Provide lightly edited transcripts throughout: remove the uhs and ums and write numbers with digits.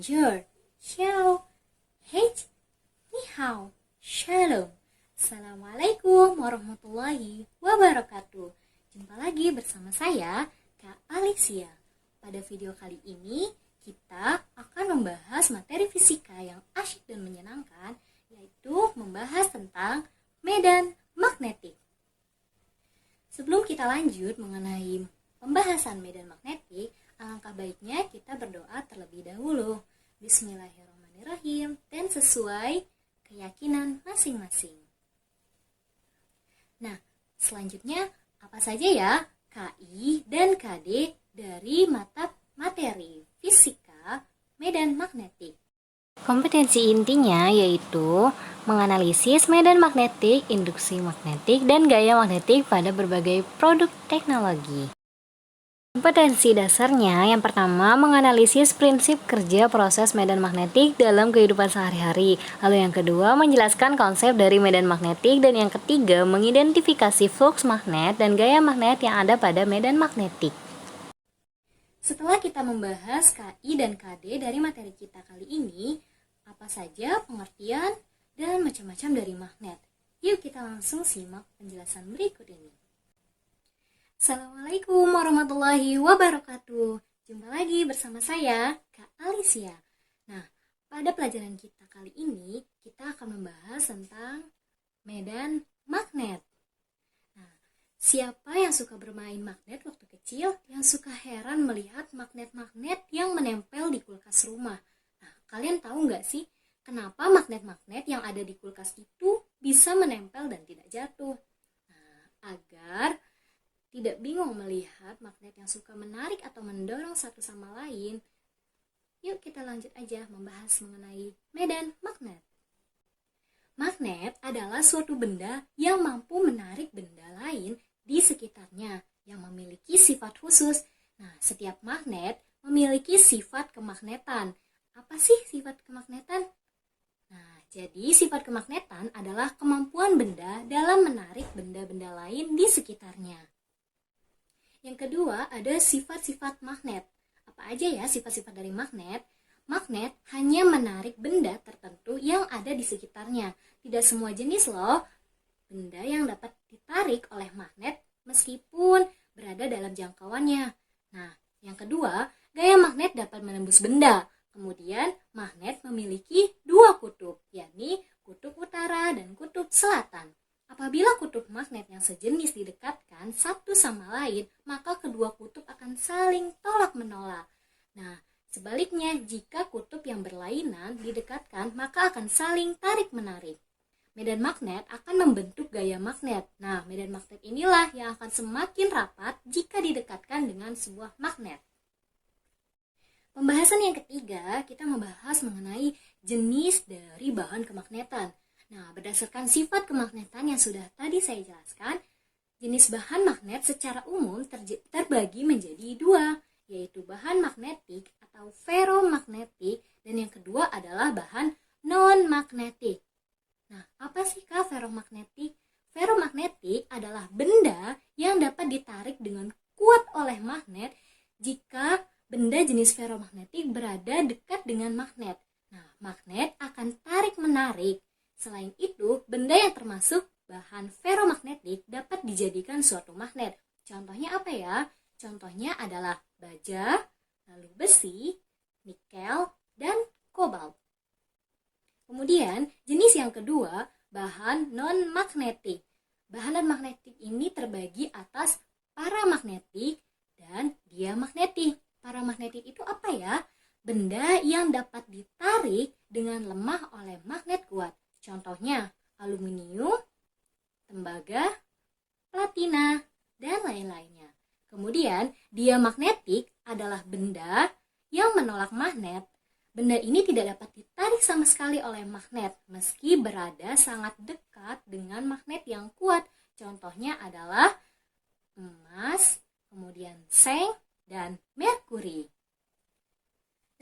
Bonjour, ciao, hey, ni hao, shalom. Assalamualaikum warahmatullahi wabarakatuh. Jumpa lagi bersama saya, Kak Alicia. Pada video kali ini, kita akan membahas materi fisika yang asyik dan menyenangkan, yaitu membahas tentang medan magnetik. Sebelum kita lanjut mengenai pembahasan medan magnetik, alangkah baiknya kita berdoa terlebih dahulu. Bismillahirrahmanirrahim, dan sesuai keyakinan masing-masing. Nah, selanjutnya apa saja ya KI dan KD dari mata materi fisika medan magnetik? Kompetensi intinya yaitu menganalisis medan magnetik, induksi magnetik, dan gaya magnetik pada berbagai produk teknologi. Kompetensi dasarnya yang pertama menganalisis prinsip kerja proses medan magnetik dalam kehidupan sehari-hari. Lalu yang kedua menjelaskan konsep dari medan magnetik, dan yang ketiga mengidentifikasi flux magnet dan gaya magnet yang ada pada medan magnetik. Setelah kita membahas KI dan KD dari materi kita kali ini, apa saja pengertian dan macam-macam dari magnet? Yuk kita langsung simak penjelasan berikut ini. Assalamualaikum warahmatullahi wabarakatuh. Jumpa lagi bersama saya, Kak Alicia. Nah, pada pelajaran kita kali ini, kita akan membahas tentang medan magnet. Nah, siapa yang suka bermain magnet waktu kecil, yang suka heran melihat magnet-magnet yang menempel di kulkas rumah? Nah, kalian tahu nggak sih, kenapa magnet-magnet yang ada di kulkas itu bisa menempel dan tidak jatuh? Nah, agar tidak bingung melihat magnet yang suka menarik atau mendorong satu sama lain, yuk kita lanjut aja membahas mengenai medan magnet. Magnet adalah suatu benda yang mampu menarik benda lain di sekitarnya yang memiliki sifat khusus. Nah, setiap magnet memiliki sifat kemagnetan. Apa sih sifat kemagnetan? Nah, jadi sifat kemagnetan adalah kemampuan benda dalam menarik benda-benda lain di sekitarnya. Yang kedua, ada sifat-sifat magnet. Apa aja ya sifat-sifat dari magnet? Magnet hanya menarik benda tertentu yang ada di sekitarnya. Tidak semua jenis loh benda yang dapat ditarik oleh magnet meskipun berada dalam jangkauannya. Nah, yang kedua, gaya magnet dapat menembus benda. Kemudian, magnet memiliki dua kutub, yakni kutub utara dan kutub selatan. Apabila kutub magnet yang sejenis didekatkan satu sama lain, maka kedua kutub akan saling tolak-menolak. Nah, sebaliknya, jika kutub yang berlainan didekatkan, maka akan saling tarik-menarik. Medan magnet akan membentuk gaya magnet. Nah, medan magnet inilah yang akan semakin rapat jika didekatkan dengan sebuah magnet. Pembahasan yang ketiga, kita membahas mengenai jenis dari bahan kemagnetan. Nah, berdasarkan sifat kemagnetan yang sudah tadi saya jelaskan, jenis bahan magnet secara umum terbagi menjadi dua, yaitu bahan magnetik atau ferromagnetik, dan yang kedua adalah bahan non-magnetik. Nah, apa sih Kak ferromagnetik? Ferromagnetik adalah benda yang dapat ditarik dengan kuat oleh magnet jika benda jenis ferromagnetik berada dekat dengan magnet. Nah, magnet akan tarik-menarik. Selain itu, benda yang termasuk bahan ferromagnetik dapat dijadikan suatu magnet. Contohnya apa ya? Contohnya adalah baja, lalu besi, nikel, dan kobalt. Kemudian, jenis yang kedua, bahan non-magnetik. Bahan non-magnetik ini terbagi atas paramagnetik dan diamagnetik. Paramagnetik itu apa ya? Benda yang dapat ditarik dengan lemah oleh magnet kuat. Contohnya aluminium, tembaga, platina, dan lain-lainnya. Kemudian, diamagnetik adalah benda yang menolak magnet. Benda ini tidak dapat ditarik sama sekali oleh magnet, meski berada sangat dekat dengan magnet yang kuat. Contohnya adalah emas, kemudian seng, dan merkuri.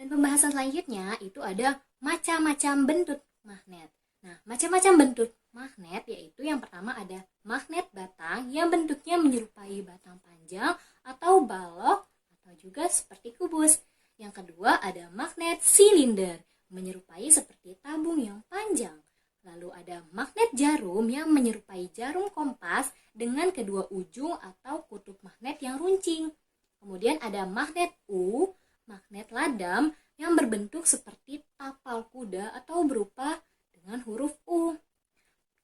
Dan pembahasan selanjutnya itu ada macam-macam bentuk magnet. Nah, macam-macam bentuk magnet yaitu yang pertama ada magnet batang yang bentuknya menyerupai batang panjang atau balok atau juga seperti kubus. Yang Yang kedua ada magnet silinder, menyerupai seperti tabung yang panjang. Lalu ada magnet jarum yang menyerupai jarum kompas dengan kedua ujung atau kutub magnet yang runcing. Kemudian ada magnet U, magnet ladam yang berbentuk seperti tapal kuda atau berupa dengan huruf U.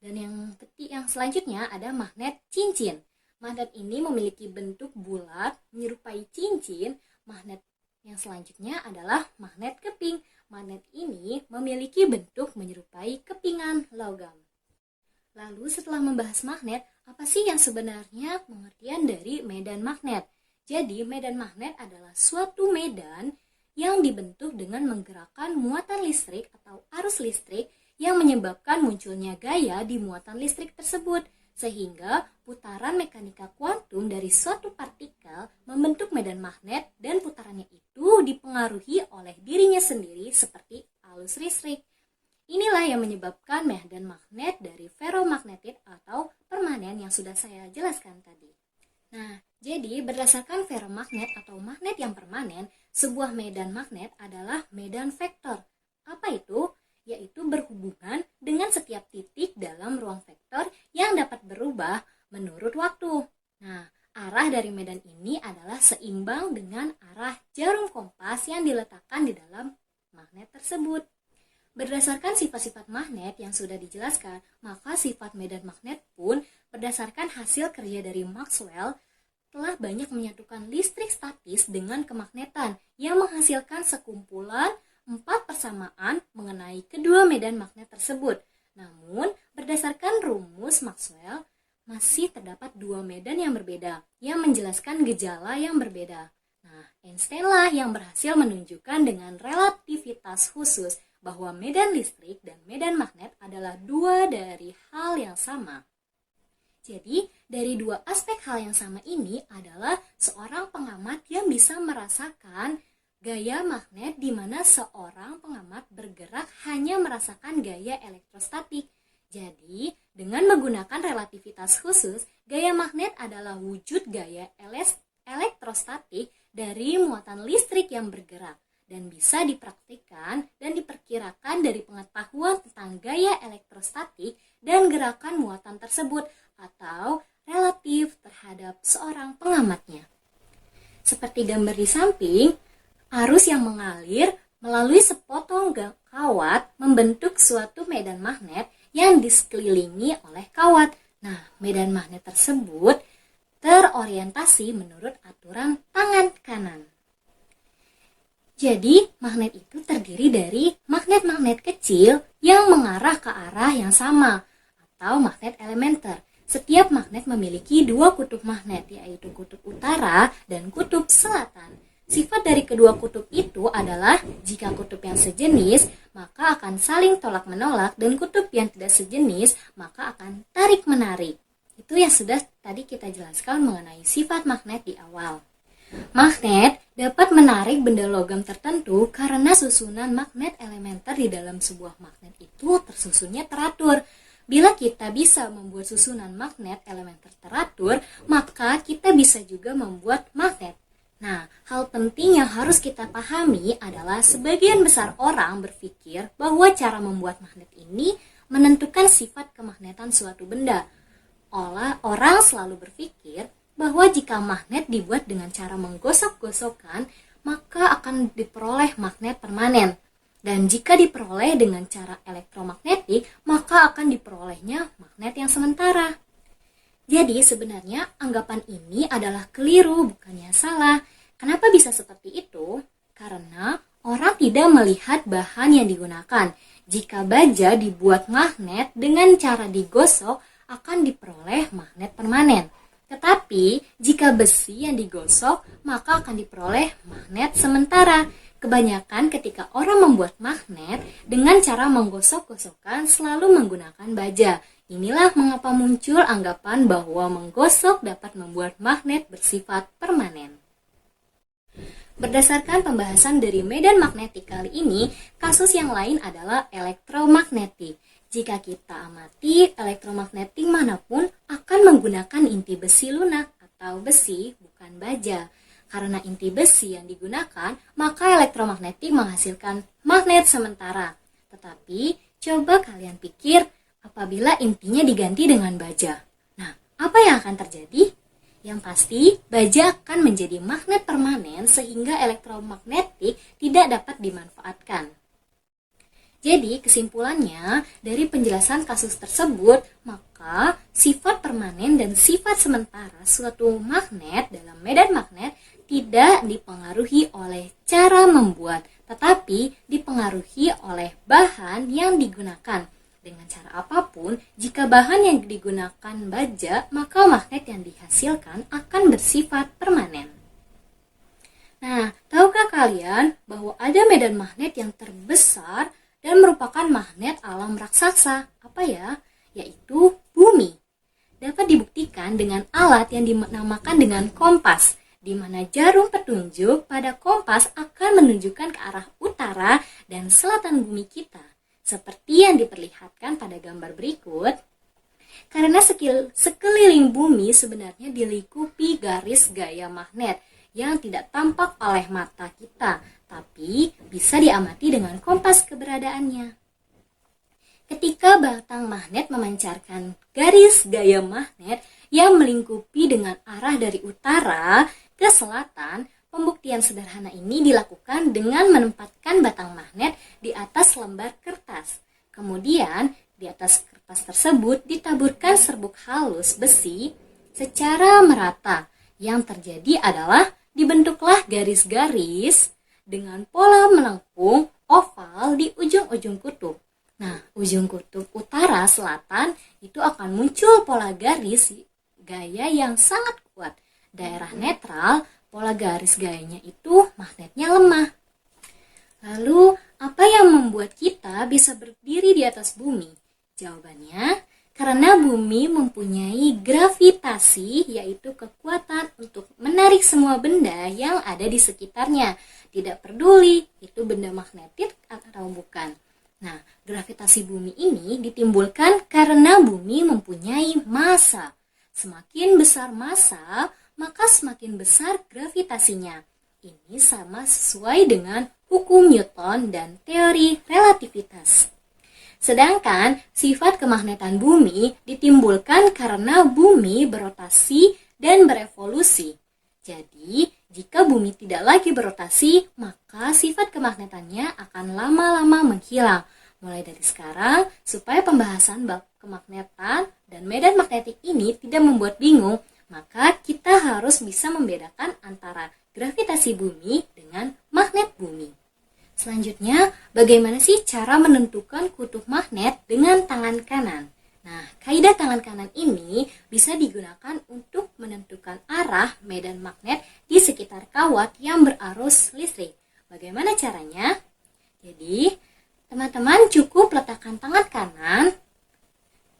Dan yang selanjutnya ada magnet cincin. Magnet ini memiliki bentuk bulat menyerupai cincin. Magnet yang selanjutnya adalah magnet keping. Magnet ini memiliki bentuk menyerupai kepingan logam. Lalu setelah membahas magnet, apa sih yang sebenarnya pengertian dari medan magnet? Jadi medan magnet adalah suatu medan yang dibentuk dengan menggerakkan muatan listrik atau arus listrik yang menyebabkan munculnya gaya di muatan listrik tersebut, sehingga putaran mekanika kuantum dari suatu partikel membentuk medan magnet dan putarannya itu dipengaruhi oleh dirinya sendiri seperti arus listrik. Inilah yang menyebabkan medan magnet dari ferromagnetit atau permanen yang sudah saya jelaskan tadi. Nah, jadi berdasarkan ferromagnet atau magnet yang permanen, sebuah medan magnet adalah medan vektor. Apa itu? Yaitu berhubungan dengan setiap titik dalam ruang vektor yang dapat berubah menurut waktu. Nah, arah dari medan ini adalah seimbang dengan arah jarum kompas yang diletakkan di dalam magnet tersebut. Berdasarkan sifat-sifat magnet yang sudah dijelaskan, maka sifat medan magnet pun berdasarkan hasil kerja dari Maxwell telah banyak menyatukan listrik statis dengan kemagnetan yang menghasilkan sekumpulan 4 persamaan mengenai kedua medan magnet tersebut. Namun, berdasarkan rumus Maxwell, masih terdapat 2 medan yang berbeda yang menjelaskan gejala yang berbeda. Nah, Einstein lah yang berhasil menunjukkan dengan relativitas khusus bahwa medan listrik dan medan magnet adalah 2 dari hal yang sama. Jadi, dari 2 aspek hal yang sama ini adalah seorang pengamat yang bisa merasakan gaya magnet di mana seorang pengamat bergerak hanya merasakan gaya elektrostatik. Jadi, dengan menggunakan relativitas khusus, gaya magnet adalah wujud gaya elektrostatik dari muatan listrik yang bergerak dan bisa dipraktikkan dan diperkirakan dari pengetahuan tentang gaya elektrostatik dan gerakan muatan tersebut atau relatif terhadap seorang pengamatnya. Seperti gambar di samping, arus yang mengalir melalui sepotong kawat membentuk suatu medan magnet yang disekelilingi oleh kawat. Nah, medan magnet tersebut terorientasi menurut aturan tangan kanan. Jadi, magnet itu terdiri dari magnet-magnet kecil yang mengarah ke arah yang sama atau magnet elementer. Setiap magnet memiliki 2 kutub magnet, yaitu kutub utara dan kutub selatan. Sifat dari kedua kutub itu adalah jika kutub yang sejenis, maka akan saling tolak-menolak, dan kutub yang tidak sejenis, maka akan tarik-menarik. Itu yang sudah tadi kita jelaskan mengenai sifat magnet di awal. Magnet dapat menarik benda logam tertentu karena susunan magnet elementer di dalam sebuah magnet itu tersusunnya teratur. Bila kita bisa membuat susunan magnet elementer teratur, maka kita bisa juga membuat magnet. Nah, hal penting yang harus kita pahami adalah sebagian besar orang berpikir bahwa cara membuat magnet ini menentukan sifat kemagnetan suatu benda. Orang selalu berpikir bahwa jika magnet dibuat dengan cara menggosok-gosokkan, maka akan diperoleh magnet permanen. Dan jika diperoleh dengan cara elektromagnetik, maka akan diperolehnya magnet yang sementara. Jadi sebenarnya anggapan ini adalah keliru, bukannya salah. Kenapa bisa seperti itu? Karena orang tidak melihat bahan yang digunakan. Jika baja dibuat magnet dengan cara digosok, akan diperoleh magnet permanen. Tetapi jika besi yang digosok, maka akan diperoleh magnet sementara. Kebanyakan ketika orang membuat magnet dengan cara menggosok-gosokkan selalu menggunakan baja. Inilah mengapa muncul anggapan bahwa menggosok dapat membuat magnet bersifat permanen. Berdasarkan pembahasan dari medan magnetik kali ini, kasus yang lain adalah elektromagnetik. Jika kita amati, elektromagnetik manapun akan menggunakan inti besi lunak atau besi bukan baja. Karena inti besi yang digunakan, maka elektromagnetik elektromagnetik menghasilkan magnet sementara. Tetapi, coba kalian pikir apabila intinya diganti dengan baja. Nah, apa yang akan terjadi? Yang pasti, baja akan menjadi magnet permanen sehingga elektromagnetik tidak dapat dimanfaatkan. Jadi, kesimpulannya, dari penjelasan kasus tersebut, maka sifat permanen dan sifat sementara suatu magnet dalam medan magnet tidak dipengaruhi oleh cara membuat, tetapi dipengaruhi oleh bahan yang digunakan. Dengan cara apapun, jika bahan yang digunakan baja, maka magnet yang dihasilkan akan bersifat permanen. Nah, tahukah kalian bahwa ada medan magnet yang terbesar dan merupakan magnet alam raksasa? Apa ya? Yaitu bumi. Dapat dibuktikan dengan alat yang dinamakan dengan kompas, di mana jarum petunjuk pada kompas akan menunjukkan ke arah utara dan selatan bumi kita, seperti yang diperlihatkan pada gambar berikut. Karena sekeliling bumi sebenarnya dilingkupi garis gaya magnet yang tidak tampak oleh mata kita, tapi bisa diamati dengan kompas keberadaannya. Ketika batang magnet memancarkan garis gaya magnet yang melingkupi dengan arah dari utara ke selatan, pembuktian sederhana ini dilakukan dengan menempatkan batang magnet di atas lembar kertas. Kemudian, di atas kertas tersebut ditaburkan serbuk halus besi secara merata. Yang terjadi adalah dibentuklah garis-garis dengan pola melengkung oval di ujung-ujung kutub. Nah, ujung kutub utara selatan itu akan muncul pola garis gaya yang sangat kuat. Daerah netral, pola garis gayanya itu magnetnya lemah. Lalu, apa yang membuat kita bisa berdiri di atas bumi? Jawabannya, karena bumi mempunyai gravitasi, yaitu kekuatan untuk menarik semua benda yang ada di sekitarnya. Tidak peduli itu benda magnetik atau bukan. Nah, gravitasi bumi ini ditimbulkan karena bumi mempunyai massa. Semakin besar massa, maka semakin besar gravitasinya. Ini sama sesuai dengan hukum Newton dan teori relativitas. Sedangkan sifat kemagnetan bumi ditimbulkan karena bumi berotasi dan berevolusi. Jadi, jika bumi tidak lagi berotasi, maka sifat kemagnetannya akan lama-lama menghilang. Mulai dari sekarang, supaya pembahasan bab kemagnetan dan medan magnetik ini tidak membuat bingung, maka kita harus bisa membedakan antara gravitasi bumi dengan magnet bumi. Selanjutnya, bagaimana sih cara menentukan kutub magnet dengan tangan kanan? Nah, kaidah tangan kanan ini bisa digunakan untuk menentukan arah medan magnet di sekitar kawat yang berarus listrik. Bagaimana caranya? Jadi, teman-teman cukup letakkan tangan kanan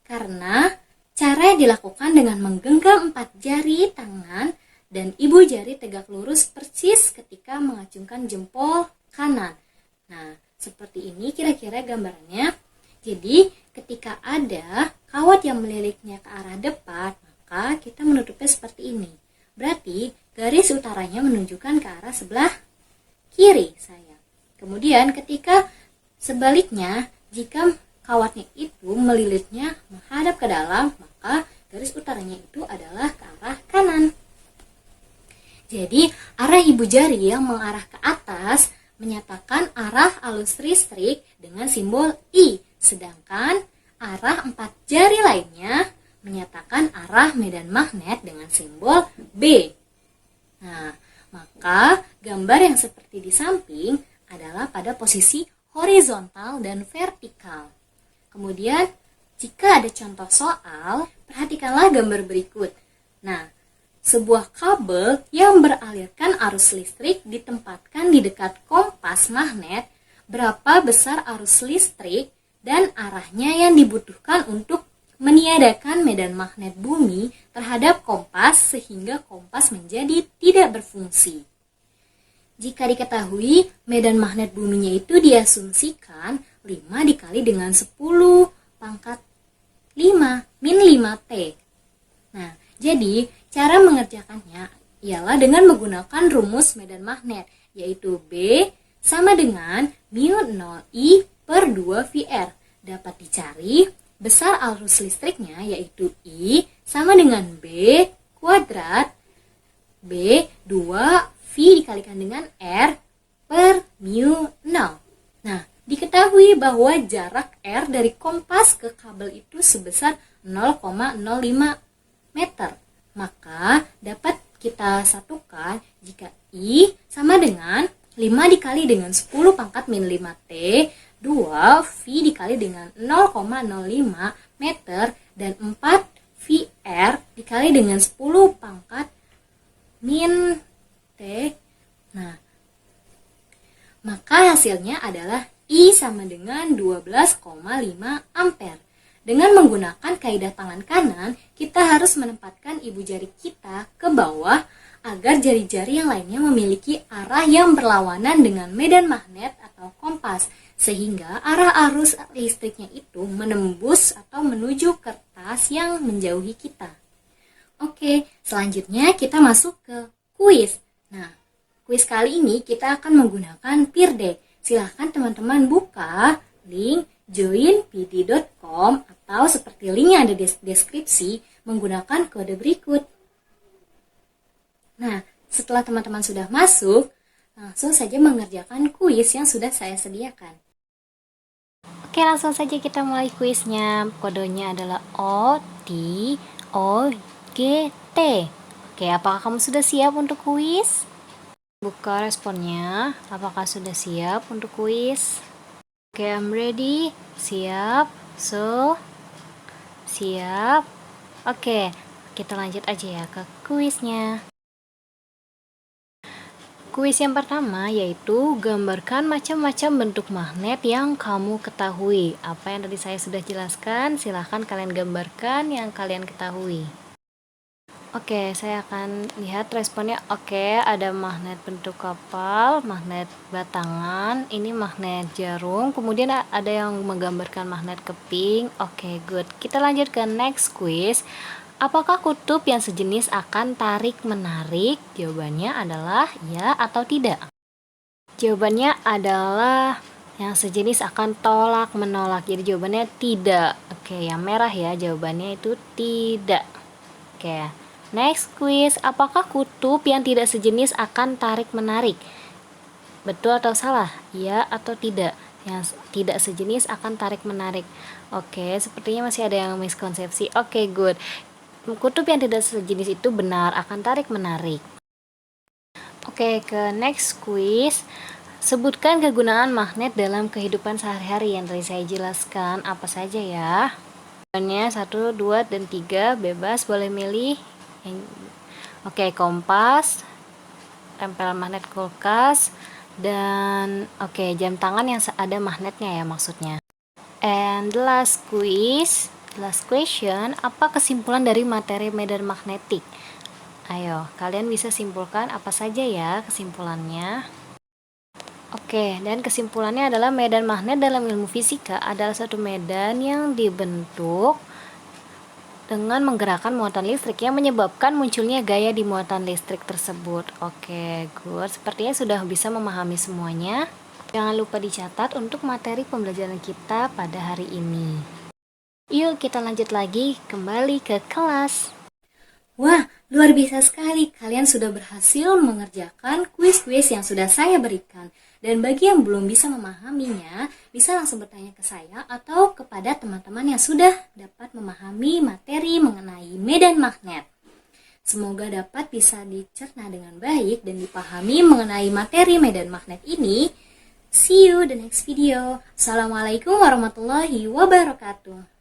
karena cara yang dilakukan dengan menggenggam 4 jari tangan dan ibu jari tegak lurus persis ketika mengacungkan jempol kanan. Nah, seperti ini kira-kira gambarannya. Jadi, ketika ada kawat yang meliriknya ke arah depan, maka kita menutupnya seperti ini. Berarti, garis utaranya menunjukkan ke arah sebelah kiri saya. Kemudian, ketika sebaliknya, jika kawatnya itu melilitnya menghadap ke dalam, maka garis utaranya itu adalah ke arah kanan. Jadi, arah ibu jari yang mengarah ke atas menyatakan arah arus listrik dengan simbol I, sedangkan arah 4 jari lainnya menyatakan arah medan magnet dengan simbol B. Nah, maka gambar yang seperti di samping adalah pada posisi horizontal dan vertikal. Kemudian, jika ada contoh soal, perhatikanlah gambar berikut. Nah, sebuah kabel yang beralirkan arus listrik ditempatkan di dekat kompas magnet. Berapa besar arus listrik dan arahnya yang dibutuhkan untuk meniadakan medan magnet bumi terhadap kompas sehingga kompas menjadi tidak berfungsi. Jika diketahui medan magnet buminya itu diasumsikan 5 dikali dengan 10 pangkat 5 min 5T. Nah, jadi cara mengerjakannya ialah dengan menggunakan rumus medan magnet, yaitu B sama dengan mu 0I per 2VR. Dapat dicari besar arus listriknya yaitu I sama dengan B kuadrat B 2V dikalikan dengan R per mu 0. Nah, diketahui bahwa jarak R dari kompas ke kabel itu sebesar 0,05 meter. Maka dapat kita satukan jika I sama dengan 5 dikali dengan 10 pangkat min 5T, 2V dikali dengan 0,05 meter, dan 4VR dikali dengan 10 pangkat min T. Nah, maka hasilnya adalah I sama dengan 12,5 ampere. Dengan menggunakan kaidah tangan kanan, kita harus menempatkan ibu jari kita ke bawah agar jari-jari yang lainnya memiliki arah yang berlawanan dengan medan magnet atau kompas, sehingga arah arus listriknya itu menembus atau menuju kertas yang menjauhi kita. Oke, selanjutnya kita masuk ke kuis. Nah, kuis kali ini kita akan menggunakan Peer Deck. Silahkan teman-teman buka link joinpd.com atau seperti link yang ada di deskripsi menggunakan kode berikut. Nah, setelah teman-teman sudah masuk, langsung saja mengerjakan kuis yang sudah saya sediakan. Oke, langsung saja kita mulai kuisnya. Kodenya adalah OTOGT. Oke, apakah kamu sudah siap untuk kuis? Buka responnya. Apakah sudah siap untuk kuis? Oke, I'm ready. Siap. So, siap. Oke, kita lanjut aja ya ke kuisnya. Kuis yang pertama yaitu gambarkan macam-macam bentuk magnet yang kamu ketahui. Apa yang tadi saya sudah jelaskan, silahkan kalian gambarkan yang kalian ketahui. Oke, saya akan lihat responnya. Oke, ada magnet bentuk kapal, magnet batangan, ini magnet jarum, kemudian ada yang menggambarkan magnet keping. Oke, good. Kita lanjut ke next quiz. Apakah kutub yang sejenis akan tarik-menarik? Jawabannya adalah ya atau tidak. Jawabannya adalah yang sejenis akan tolak-menolak. Jadi jawabannya tidak. Oke, yang merah ya, jawabannya itu tidak. Oke. Next quiz, apakah kutub yang tidak sejenis akan tarik-menarik? Betul atau salah? Ya atau tidak? Yang tidak sejenis akan tarik-menarik. Oke, sepertinya masih ada yang miskonsepsi. Oke, good. Kutub yang tidak sejenis itu benar, akan tarik-menarik. Oke, ke next quiz. Sebutkan kegunaan magnet dalam kehidupan sehari-hari yang tadi saya jelaskan. Apa saja ya? Jawabannya 1, 2, dan 3. Bebas, boleh milih. Oke, kompas, tempelan magnet kulkas, dan oke, jam tangan yang ada magnetnya ya maksudnya. And the last question, apa kesimpulan dari materi medan magnetik? Ayo, kalian bisa simpulkan apa saja ya kesimpulannya. Oke, dan kesimpulannya adalah medan magnet dalam ilmu fisika adalah suatu medan yang dibentuk dengan menggerakkan muatan listrik yang menyebabkan munculnya gaya di muatan listrik tersebut. Oke, good. Sepertinya sudah bisa memahami semuanya. Jangan lupa dicatat untuk materi pembelajaran kita pada hari ini. Yuk kita lanjut lagi kembali ke kelas. Wah, luar biasa sekali. Kalian sudah berhasil mengerjakan kuis-kuis yang sudah saya berikan. Dan bagi yang belum bisa memahaminya, bisa langsung bertanya ke saya atau kepada teman-teman yang sudah dapat memahami materi mengenai medan magnet. Semoga dapat bisa dicerna dengan baik dan dipahami mengenai materi medan magnet ini. See you the next video. Assalamualaikum warahmatullahi wabarakatuh.